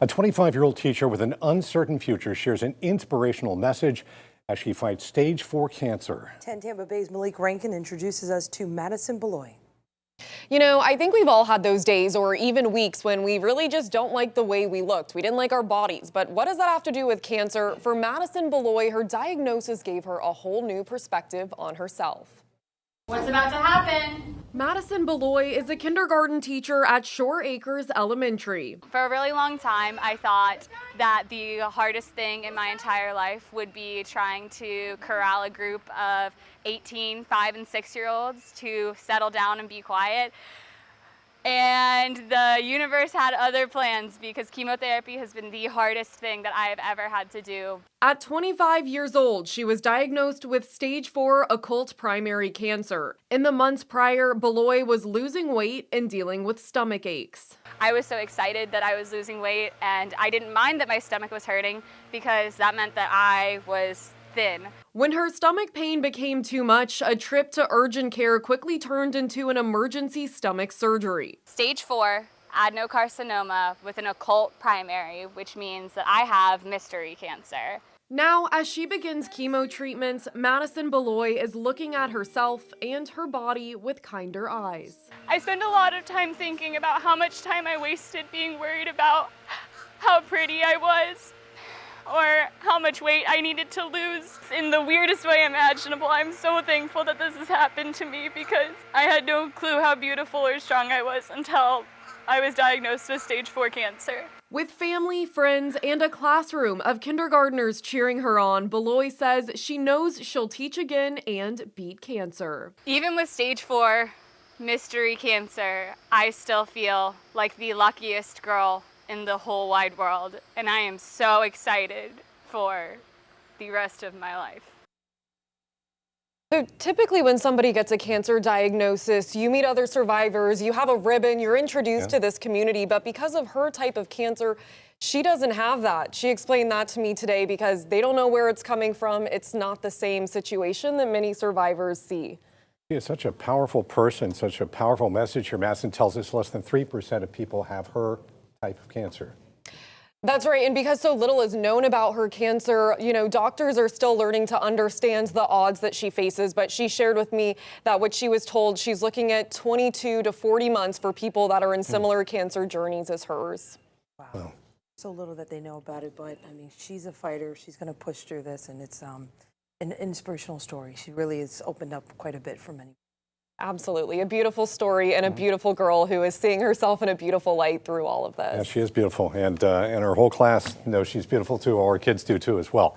A 25-year-old teacher with an uncertain future shares an inspirational message as she fights stage 4 cancer. 10 Tampa Bay's Malik Rankin introduces us to Madison Baloy. You know, I think we've all had those days or even weeks when we really just don't like the way we looked. We didn't like our bodies. But what does that have to do with cancer? For Madison Baloy, her diagnosis gave her a whole new perspective on herself. What's about to happen? Madison Baloy is a kindergarten teacher at Shore Acres Elementary. For a really long time, I thought that the hardest thing in my entire life would be trying to corral a group of 18, 5, and 6-year-olds to settle down and be quiet. And the universe had other plans because chemotherapy has been the hardest thing that I have ever had to do. At 25 years old, she was diagnosed with stage 4 occult primary cancer. In the months prior, Baloy was losing weight and dealing with stomach aches. I was so excited that I was losing weight, and I didn't mind that my stomach was hurting because that meant that I was thin. When her stomach pain became too much, a trip to urgent care quickly turned into an emergency stomach surgery. Stage 4 adenocarcinoma with an occult primary, which means that I have mystery cancer. Now, as she begins chemo treatments, Madison Baloy is looking at herself and her body with kinder eyes. I spend a lot of time thinking about how much time I wasted being worried about how pretty I was or how much weight I needed to lose in the weirdest way imaginable. I'm so thankful that this has happened to me because I had no clue how beautiful or strong I was until I was diagnosed with stage 4 cancer. With family, friends, and a classroom of kindergartners cheering her on, Baloy says she knows she'll teach again and beat cancer. Even with stage 4 mystery cancer, I still feel like the luckiest girl in the whole wide world, and I am so excited for the rest of my life. So typically when somebody gets a cancer diagnosis, you meet other survivors, you have a ribbon, you're introduced to this community, but because of her type of cancer, she doesn't have that. She explained that to me today because they don't know where it's coming from. It's not the same situation that many survivors see. She is such a powerful person, such a powerful message here. Madison tells us less than 3% of people have her type of cancer. That's right, and because so little is known about her cancer, you know, doctors are still learning to understand the odds that she faces, but she shared with me that what she was told, she's looking at 22 to 40 months for people that are in similar cancer journeys as hers. Wow. So little that they know about it, but I mean, she's a fighter. She's going to push through this, and it's an inspirational story. She really has opened up quite a bit for many. Absolutely. A beautiful story and a beautiful girl who is seeing herself in a beautiful light through all of this. Yeah, she is beautiful. And her whole class knows she's beautiful too. All her kids do too as well.